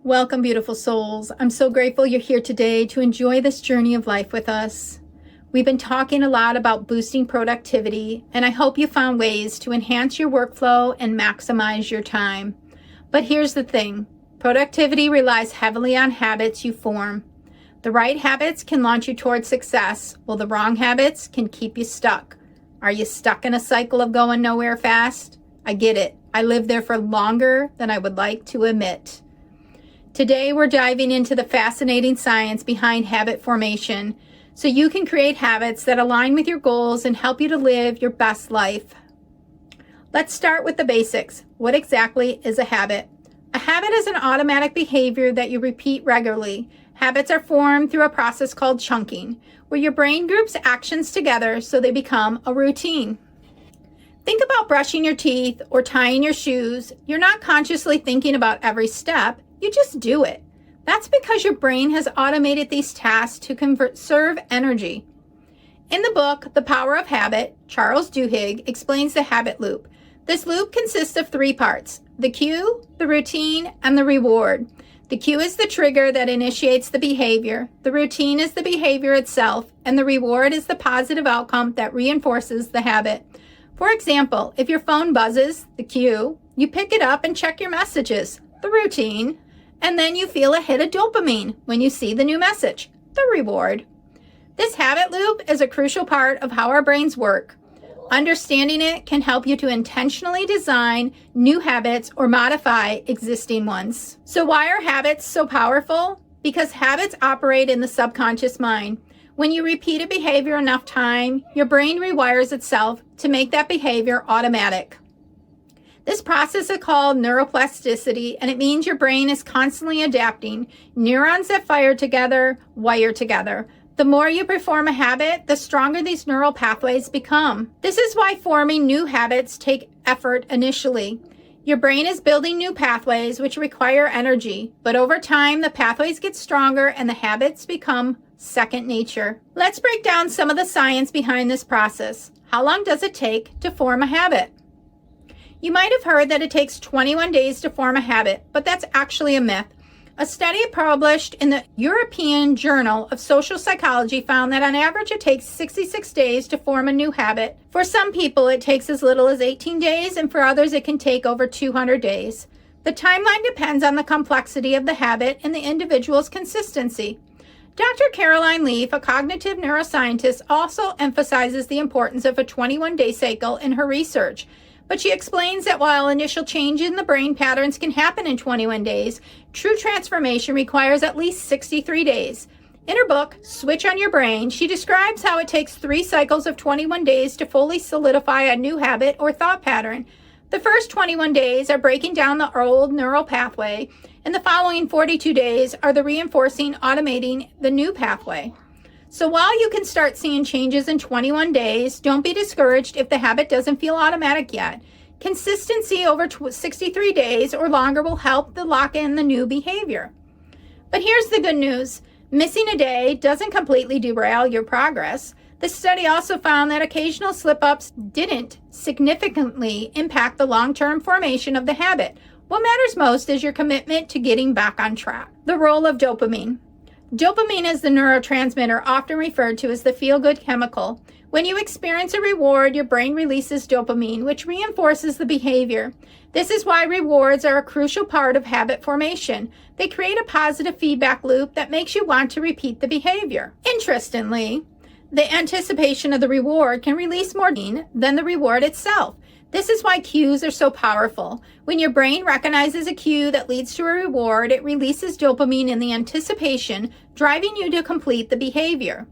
Welcome, beautiful souls. I'm so grateful you're here today to enjoy this journey of life with us. We've been talking a lot about boosting productivity, and I hope you found ways to enhance your workflow and maximize your time. But here's the thing. Productivity relies heavily on habits you form. The right habits can launch you towards success, while the wrong habits can keep you stuck. Are you stuck in a cycle of going nowhere fast? I get it. I lived there for longer than I would like to admit. Today, we're diving into the fascinating science behind habit formation so you can create habits that align with your goals and help you to live your best life. Let's start with the basics. What exactly is a habit? A habit is an automatic behavior that you repeat regularly. Habits are formed through a process called chunking, where your brain groups actions together so they become a routine. Think about brushing your teeth or tying your shoes. You're not consciously thinking about every step. You just do it. That's because your brain has automated these tasks to conserve energy. In the book, The Power of Habit, Charles Duhigg explains the habit loop. This loop consists of 3 parts: the cue, the routine, and the reward. The cue is the trigger that initiates the behavior. The routine is the behavior itself, and the reward is the positive outcome that reinforces the habit. For example, if your phone buzzes, the cue, you pick it up and check your messages, the routine, and then you feel a hit of dopamine when you see the new message, the reward. This habit loop is a crucial part of how our brains work. Understanding it can help you to intentionally design new habits or modify existing ones. So why are habits so powerful? Because habits operate in the subconscious mind. When you repeat a behavior enough time, your brain rewires itself to make that behavior automatic. This process is called neuroplasticity, and it means your brain is constantly adapting. Neurons that fire together wire together. The more you perform a habit, the stronger these neural pathways become. This is why forming new habits take effort initially. Your brain is building new pathways which require energy, but over time the pathways get stronger and the habits become second nature. Let's break down some of the science behind this process. How long does it take to form a habit? You might have heard that it takes 21 days to form a habit, but that's actually a myth. A study published in the European Journal of Social Psychology found that on average it takes 66 days to form a new habit. For some people, it takes as little as 18 days, and for others, it can take over 200 days. The timeline depends on the complexity of the habit and the individual's consistency. Dr. Caroline Leaf, a cognitive neuroscientist, also emphasizes the importance of a 21-day cycle in her research. But she explains that while initial change in the brain patterns can happen in 21 days, true transformation requires at least 63 days. In her book, Switch on Your Brain, she describes how it takes 3 cycles of 21 days to fully solidify a new habit or thought pattern. The first 21 days are breaking down the old neural pathway, and the following 42 days are the reinforcing, automating the new pathway. So while you can start seeing changes in 21 days, don't be discouraged if the habit doesn't feel automatic yet. Consistency over 63 days or longer will help to lock in the new behavior. But here's the good news. Missing a day doesn't completely derail your progress. The study also found that occasional slip-ups didn't significantly impact the long-term formation of the habit. What matters most is your commitment to getting back on track. The role of dopamine. Dopamine is the neurotransmitter often referred to as the feel-good chemical. When you experience a reward, your brain releases dopamine, which reinforces the behavior. This is why rewards are a crucial part of habit formation. They create a positive feedback loop that makes you want to repeat the behavior. Interestingly, the anticipation of the reward can release more dopamine than the reward itself. This is why cues are so powerful. When your brain recognizes a cue that leads to a reward, it releases dopamine in the anticipation, driving you to complete the behavior.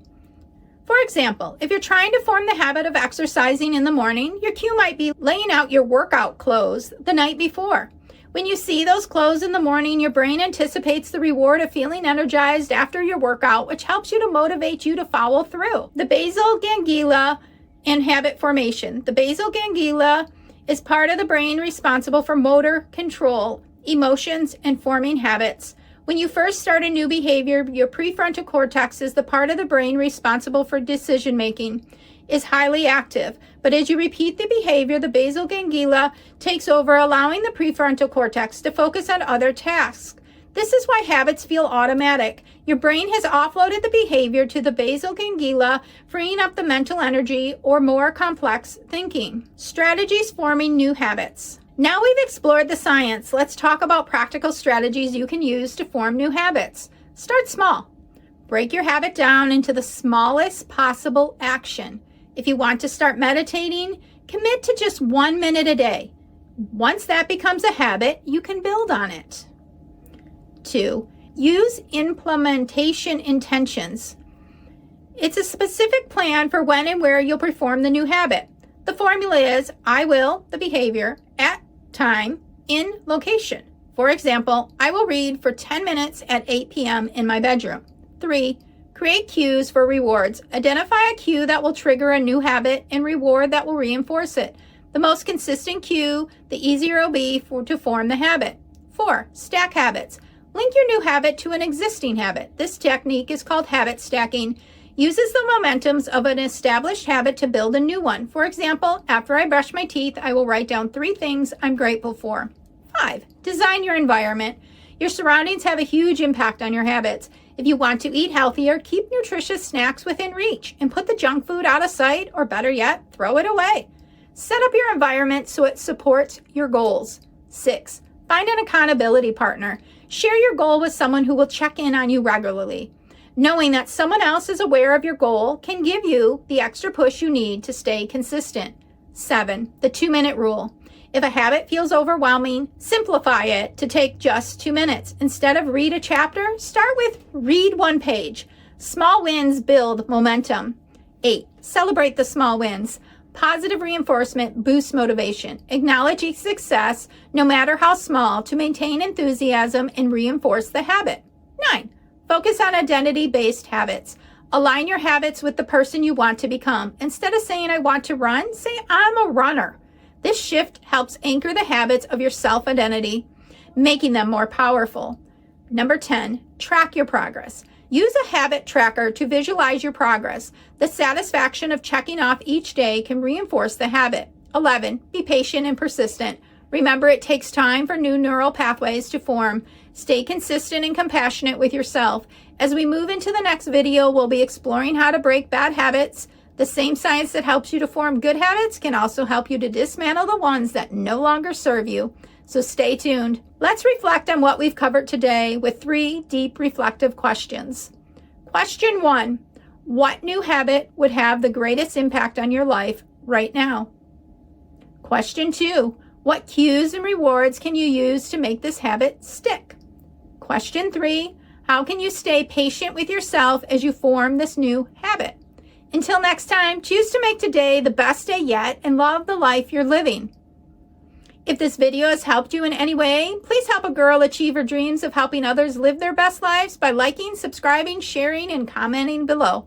For example, if you're trying to form the habit of exercising in the morning, your cue might be laying out your workout clothes the night before. When you see those clothes in the morning, your brain anticipates the reward of feeling energized after your workout, which helps you to motivate you to follow through. The basal ganglia and habit formation. The basal ganglia is part of the brain responsible for motor control, emotions, and forming habits. When you first start a new behavior, your prefrontal cortex is the part of the brain responsible for decision making. is highly active, but as you repeat the behavior, the basal ganglia takes over, allowing the prefrontal cortex to focus on other tasks. This is why habits feel automatic. Your brain has offloaded the behavior to the basal ganglia, freeing up the mental energy or more complex thinking. Strategies forming new habits. Now we've explored the science, let's talk about practical strategies you can use to form new habits. Start small. Break your habit down into the smallest possible action. If you want to start meditating, commit to just 1 minute a day. Once that becomes a habit, you can build on it. 2. Use implementation intentions. It's a specific plan for when and where you'll perform the new habit. The formula is I will, the behavior, at time, in location. For example, I will read for 10 minutes at 8 p.m. in my bedroom. 3. Create cues for rewards. Identify a cue that will trigger a new habit and reward that will reinforce it. The most consistent cue, the easier it will be to form the habit. 4. Stack habits. Link your new habit to an existing habit. This technique is called habit stacking. Uses the momentums of an established habit to build a new one. For example, after I brush my teeth, I will write down 3 things I'm grateful for. 5. Design your environment. Your surroundings have a huge impact on your habits. If you want to eat healthier, keep nutritious snacks within reach and put the junk food out of sight, or better yet, throw it away. Set up your environment so it supports your goals. 6. Find an accountability partner. Share your goal with someone who will check in on you regularly. Knowing that someone else is aware of your goal can give you the extra push you need to stay consistent. 7. The 2-minute rule. If a habit feels overwhelming, simplify it to take just 2 minutes. Instead of read a chapter, start with read 1 page. Small wins build momentum. 8. Celebrate the small wins. Positive reinforcement boosts motivation. Acknowledge success, no matter how small, to maintain enthusiasm and reinforce the habit. 9. Focus on identity-based habits. Align your habits with the person you want to become. Instead of saying, I want to run, say, I'm a runner. This shift helps anchor the habits of your self-identity, making them more powerful. Number 10, track your progress. Use a habit tracker to visualize your progress. The satisfaction of checking off each day can reinforce the habit. 11, be patient and persistent. Remember, it takes time for new neural pathways to form. Stay consistent and compassionate with yourself. As we move into the next video, we'll be exploring how to break bad habits. The same science that helps you to form good habits can also help you to dismantle the ones that no longer serve you. So stay tuned. Let's reflect on what we've covered today with 3 deep reflective questions. Question 1, what new habit would have the greatest impact on your life right now? Question 2, what cues and rewards can you use to make this habit stick? Question 3, how can you stay patient with yourself as you form this new habit? Until next time, choose to make today the best day yet and love the life you're living. If this video has helped you in any way, please help a girl achieve her dreams of helping others live their best lives by liking, subscribing, sharing, and commenting below.